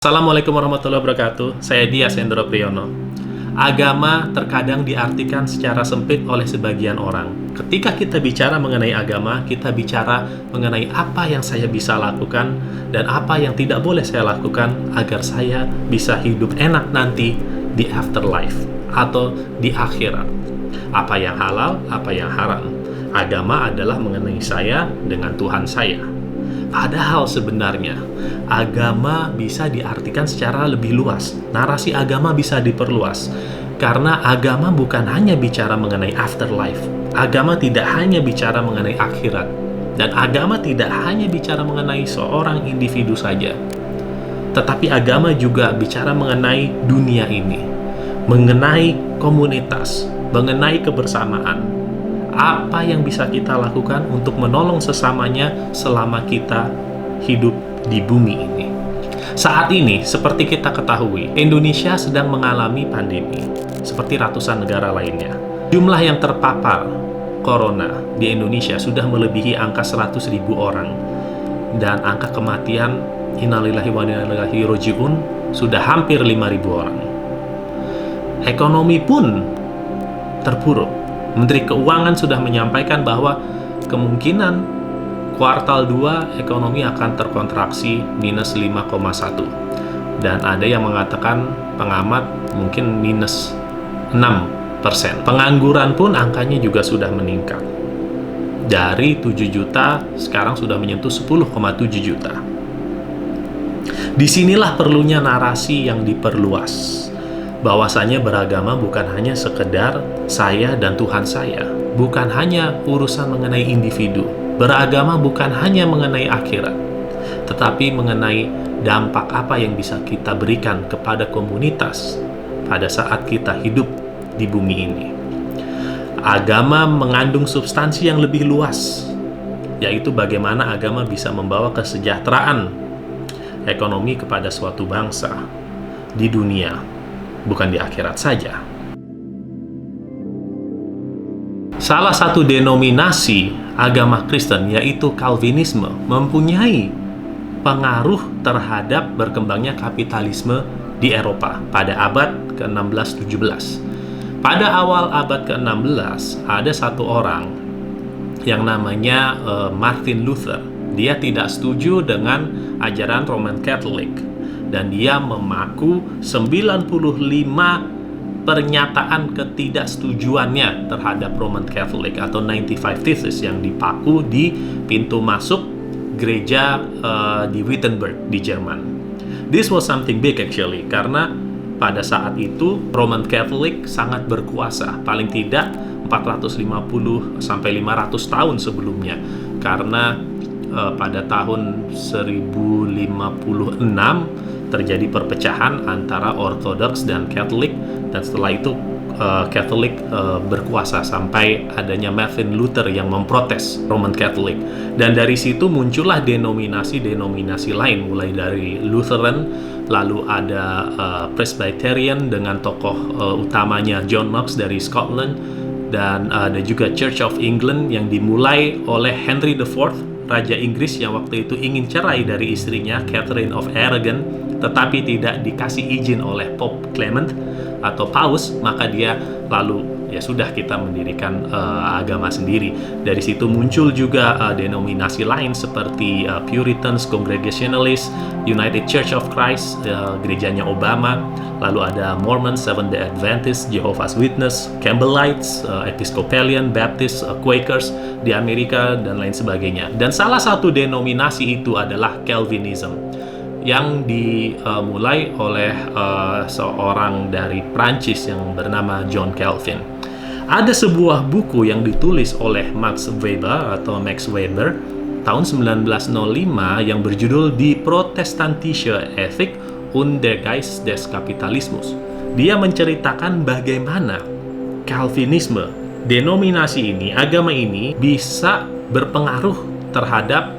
Assalamualaikum warahmatullahi wabarakatuh. Saya Dias Hendro Priyono. Agama terkadang diartikan secara sempit oleh sebagian orang. Ketika kita bicara mengenai agama, kita bicara mengenai apa yang saya bisa lakukan dan apa yang tidak boleh saya lakukan agar saya bisa hidup enak nanti di afterlife atau di akhirat. Apa yang halal, apa yang haram. Agama adalah mengenai saya dengan Tuhan saya. Padahal sebenarnya agama bisa diartikan secara lebih luas. Narasi agama bisa diperluas. Karena agama bukan hanya bicara mengenai afterlife. Agama tidak hanya bicara mengenai akhirat. Dan agama tidak hanya bicara mengenai seorang individu saja. Tetapi agama juga bicara mengenai dunia ini. Mengenai komunitas. Mengenai kebersamaan. Apa yang bisa kita lakukan untuk menolong sesamanya selama kita hidup di bumi ini. Saat ini, seperti kita ketahui, Indonesia sedang mengalami pandemi, seperti ratusan negara lainnya. Jumlah yang terpapar corona di Indonesia sudah melebihi angka 100.000 orang. Dan angka kematian, innalillahi wa inna ilaihi raji'un, sudah hampir 5.000 orang. Ekonomi pun terpuruk. Menteri Keuangan sudah menyampaikan bahwa kemungkinan kuartal 2 ekonomi akan terkontraksi minus 5,1. Dan ada yang mengatakan pengamat mungkin minus 6%. Pengangguran pun angkanya juga sudah meningkat. Dari 7 juta sekarang sudah menyentuh 10,7 juta. Disinilah perlunya narasi yang diperluas. Bahwasanya beragama bukan hanya sekedar saya dan Tuhan saya, bukan hanya urusan mengenai individu. Beragama bukan hanya mengenai akhirat, tetapi mengenai dampak apa yang bisa kita berikan kepada komunitas pada saat kita hidup di bumi ini. Agama mengandung substansi yang lebih luas, yaitu bagaimana agama bisa membawa kesejahteraan ekonomi kepada suatu bangsa di dunia, bukan di akhirat saja. Salah satu denominasi agama Kristen, yaitu Calvinisme, mempunyai pengaruh terhadap berkembangnya kapitalisme di Eropa pada abad ke-16-17. Pada awal abad ke-16, ada satu orang yang namanya Martin Luther. Dia tidak setuju dengan ajaran Roman Catholic. Dan dia memaku 95 pernyataan ketidaksetujuannya terhadap Roman Catholic atau 95 Theses yang dipaku di pintu masuk gereja di Wittenberg di Jerman. This was something big actually, karena pada saat itu Roman Catholic sangat berkuasa, paling tidak 450 sampai 500 tahun sebelumnya, karena pada tahun 1056 terjadi perpecahan antara Orthodox dan Katolik, dan setelah itu Katolik berkuasa sampai adanya Martin Luther yang memprotes Roman Catholic. Dan dari situ muncullah denominasi-denominasi lain, mulai dari Lutheran, lalu ada Presbyterian dengan tokoh utamanya John Knox dari Scotland, dan ada juga Church of England yang dimulai oleh Henry IV, Raja Inggris yang waktu itu ingin cerai dari istrinya Catherine of Aragon, tetapi tidak dikasih izin oleh Pope Clement atau Paus, maka dia lalu ya sudah, kita mendirikan agama sendiri. Dari situ muncul juga denominasi lain seperti Puritans, Congregationalists, United Church of Christ, gerejanya Obama, lalu ada Mormons, Seventh-day Adventists, Jehovah's Witness, Campbellites, Episcopalian, Baptist, Quakers di Amerika, dan lain sebagainya. Dan salah satu denominasi itu adalah Calvinism, yang dimulai oleh seorang dari Prancis yang bernama John Calvin. Ada sebuah buku yang ditulis oleh Max Weber tahun 1905 yang berjudul Die protestantische Ethik und der Geist des Kapitalismus. Dia menceritakan bagaimana Calvinisme, denominasi ini, agama ini bisa berpengaruh terhadap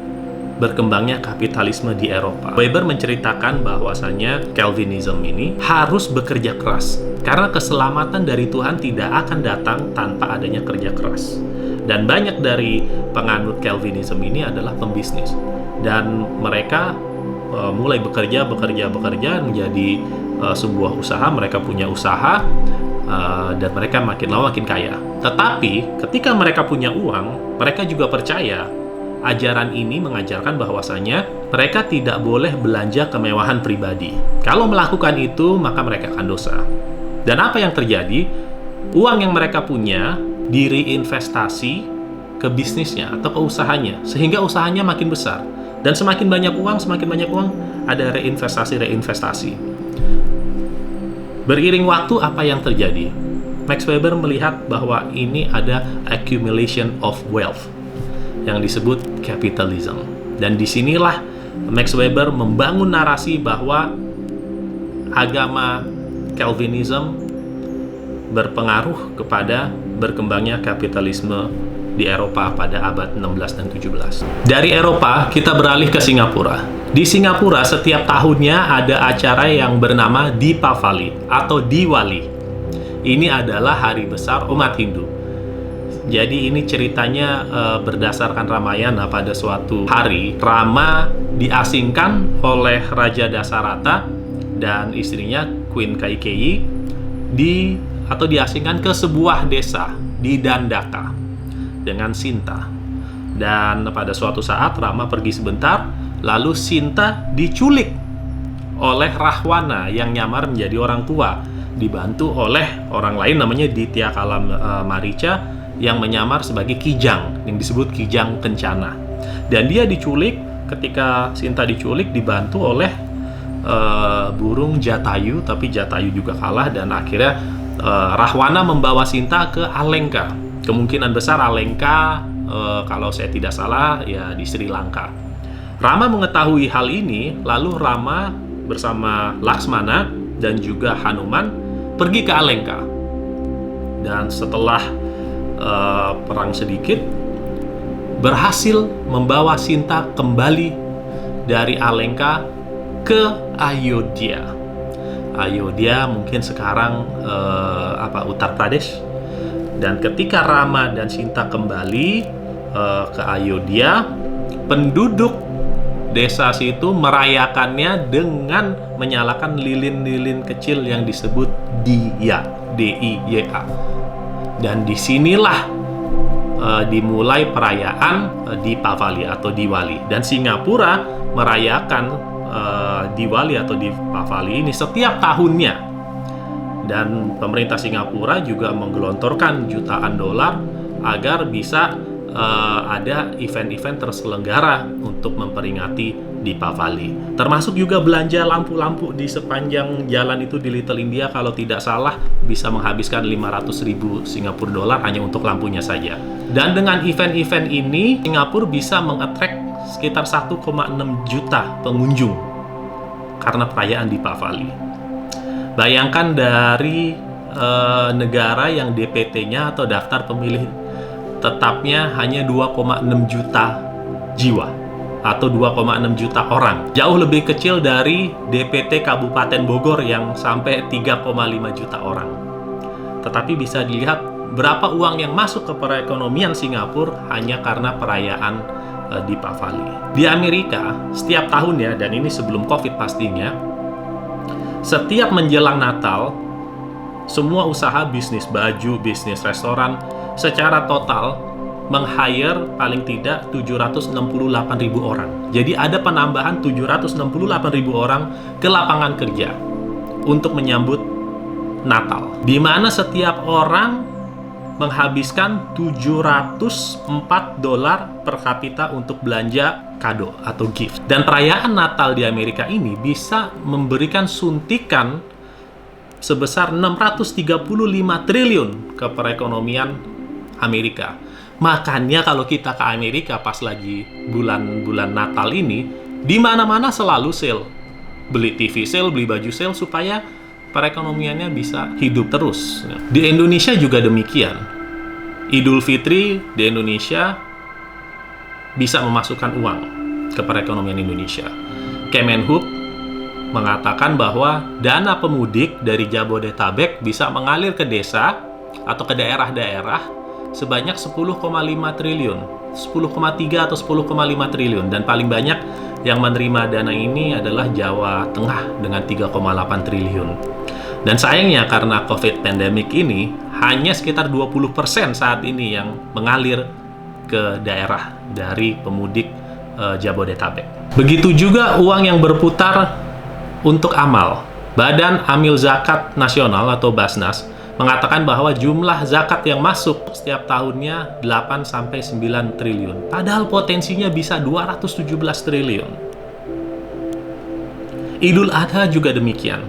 berkembangnya kapitalisme di Eropa. Weber menceritakan bahwasannya Calvinism ini harus bekerja keras, karena keselamatan dari Tuhan tidak akan datang tanpa adanya kerja keras. Dan banyak dari penganut Calvinism ini adalah pembisnis, dan mereka mulai bekerja menjadi sebuah usaha. Mereka punya usaha, dan mereka makin lama makin kaya. Tetapi ketika mereka punya uang, mereka juga percaya ajaran ini mengajarkan bahwasanya mereka tidak boleh belanja kemewahan pribadi. Kalau melakukan itu, maka mereka akan dosa. Dan apa yang terjadi? Uang yang mereka punya direinvestasi ke bisnisnya atau ke usahanya, sehingga usahanya makin besar. Dan semakin banyak uang, ada reinvestasi. Beriring waktu, apa yang terjadi? Max Weber melihat bahwa ini ada accumulation of wealth yang disebut capitalism. Dan disinilah Max Weber membangun narasi bahwa agama Calvinism berpengaruh kepada berkembangnya kapitalisme di Eropa pada abad 16 dan 17. Dari Eropa, kita beralih ke Singapura. Di Singapura, setiap tahunnya ada acara yang bernama Deepavali atau Diwali. Ini adalah hari besar umat Hindu. Jadi ini ceritanya berdasarkan Ramayana. Pada suatu hari, Rama diasingkan oleh Raja Dasarata dan istrinya Queen Kaikeyi diasingkan ke sebuah desa di Dandaka dengan Sinta. Dan pada suatu saat Rama pergi sebentar, lalu Sinta diculik oleh Rahwana yang nyamar menjadi orang tua, dibantu oleh orang lain namanya Ditya Kala Marica yang menyamar sebagai Kijang, yang disebut Kijang Kencana. Dan dia diculik. Ketika Sinta diculik, dibantu oleh burung Jatayu, tapi Jatayu juga kalah, dan akhirnya Rahwana membawa Sinta ke Alengka. Kemungkinan besar Alengka, kalau saya tidak salah, ya di Sri Lanka. Rama mengetahui hal ini, lalu Rama bersama Laksmana dan juga Hanuman pergi ke Alengka. Dan setelah perang sedikit, berhasil membawa Sinta kembali dari Alengka ke Ayodhya. Ayodhya mungkin sekarang Uttar Pradesh. Dan ketika Rama dan Sinta kembali ke Ayodhya, penduduk desa situ merayakannya dengan menyalakan lilin-lilin kecil yang disebut Diya, D-I-Y-A. Dan disinilah dimulai perayaan Deepavali atau Diwali. Dan Singapura merayakan Diwali atau Deepavali ini setiap tahunnya. Dan pemerintah Singapura juga menggelontorkan jutaan dolar agar bisa ada event-event terselenggara untuk memperingati Deepavali. Termasuk juga belanja lampu-lampu di sepanjang jalan itu di Little India, kalau tidak salah bisa menghabiskan 500.000 Singapura dolar hanya untuk lampunya saja. Dan dengan event-event ini, Singapura bisa mengattract sekitar 1,6 juta pengunjung karena perayaan Deepavali. Bayangkan dari negara yang DPT-nya atau daftar pemilih tetapnya hanya 2,6 juta jiwa atau 2,6 juta orang. Jauh lebih kecil dari DPT Kabupaten Bogor yang sampai 3,5 juta orang. Tetapi bisa dilihat berapa uang yang masuk ke perekonomian Singapura hanya karena perayaan Deepavali. Di Amerika, setiap tahunnya, dan ini sebelum COVID pastinya, setiap menjelang Natal, semua usaha bisnis baju, bisnis restoran, secara total meng-hire paling tidak 768.000 orang. Jadi ada penambahan 768.000 orang ke lapangan kerja untuk menyambut Natal. Di mana setiap orang menghabiskan $704 per kapita untuk belanja kado atau gift. Dan perayaan Natal di Amerika ini bisa memberikan suntikan sebesar 635 triliun ke perekonomian Amerika. Makanya kalau kita ke Amerika pas lagi bulan-bulan Natal ini, di mana-mana selalu sale. Beli TV sale, beli baju sale supaya perekonomiannya bisa hidup terus. Di Indonesia juga demikian. Idul Fitri di Indonesia bisa memasukkan uang ke perekonomian Indonesia. Kemenhub mengatakan bahwa dana pemudik dari Jabodetabek bisa mengalir ke desa atau ke daerah-daerah sebanyak 10,5 triliun, 10,3 atau 10,5 triliun, dan paling banyak yang menerima dana ini adalah Jawa Tengah dengan 3,8 triliun. Dan sayangnya karena COVID pandemic ini, hanya sekitar 20% saat ini yang mengalir ke daerah dari pemudik Jabodetabek. Begitu juga uang yang berputar untuk amal. Badan Amil Zakat Nasional atau Basnas mengatakan bahwa jumlah zakat yang masuk setiap tahunnya 8-9 triliun. Padahal potensinya bisa 217 triliun. Idul Adha juga demikian.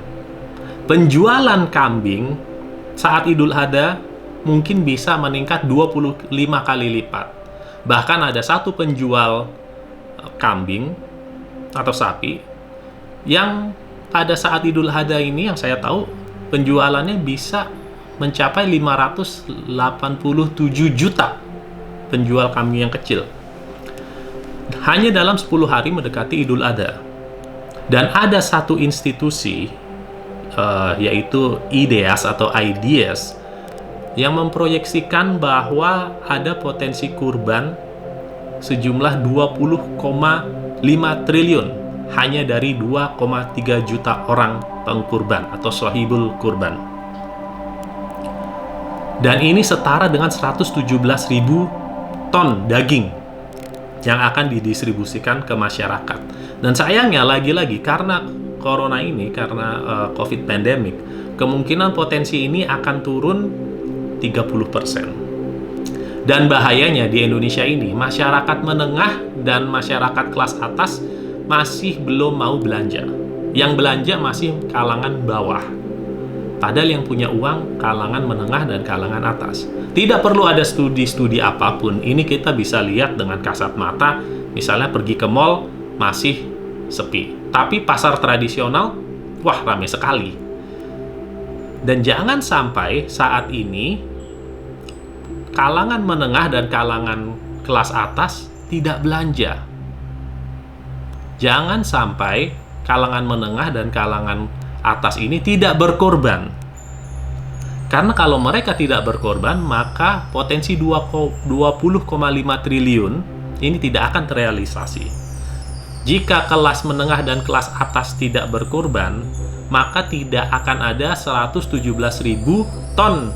Penjualan kambing saat Idul Adha mungkin bisa meningkat 25 kali lipat. Bahkan ada satu penjual kambing atau sapi yang pada saat Idul Adha ini yang saya tahu penjualannya bisa mencapai 587 juta penjual kambing yang kecil. Hanya dalam 10 hari mendekati Idul Adha. Dan ada satu institusi yaitu IDEAS atau IDEAS yang memproyeksikan bahwa ada potensi kurban sejumlah 20,5 triliun hanya dari 2,3 juta orang pengkurban atau sahibul kurban. Dan ini setara dengan 117.000 ton daging yang akan didistribusikan ke masyarakat. Dan sayangnya lagi-lagi karena corona ini, karena COVID pandemic, kemungkinan potensi ini akan turun 30%. Dan bahayanya di Indonesia ini, masyarakat menengah dan masyarakat kelas atas masih belum mau belanja. Yang belanja masih kalangan bawah. Padahal yang punya uang kalangan menengah dan kalangan atas. Tidak perlu ada studi-studi apapun. Ini kita bisa lihat dengan kasat mata. Misalnya pergi ke mall, masih sepi. Tapi pasar tradisional, wah ramai sekali. Dan jangan sampai saat ini kalangan menengah dan kalangan kelas atas tidak belanja. Jangan sampai kalangan menengah dan kalangan atas ini tidak berkorban. Karena kalau mereka tidak berkorban, maka potensi 20,5 triliun ini tidak akan terrealisasi. Jika kelas menengah dan kelas atas tidak berkorban, maka tidak akan ada 117.000 ton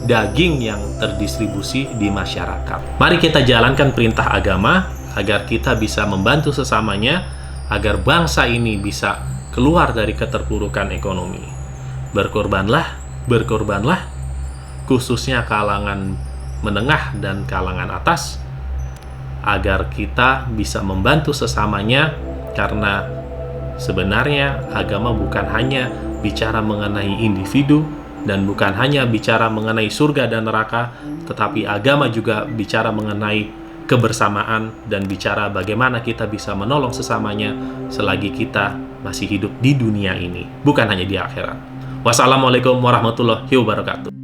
daging yang terdistribusi di masyarakat. Mari kita jalankan perintah agama agar kita bisa membantu sesamanya, agar bangsa ini bisa keluar dari keterpurukan ekonomi. Berkorbanlah, berkorbanlah, khususnya kalangan menengah dan kalangan atas, agar kita bisa membantu sesamanya, karena sebenarnya agama bukan hanya bicara mengenai individu dan bukan hanya bicara mengenai surga dan neraka, tetapi agama juga bicara mengenai kebersamaan dan bicara bagaimana kita bisa menolong sesamanya selagi kita masih hidup di dunia ini, bukan hanya di akhirat. Wassalamualaikum warahmatullahi wabarakatuh.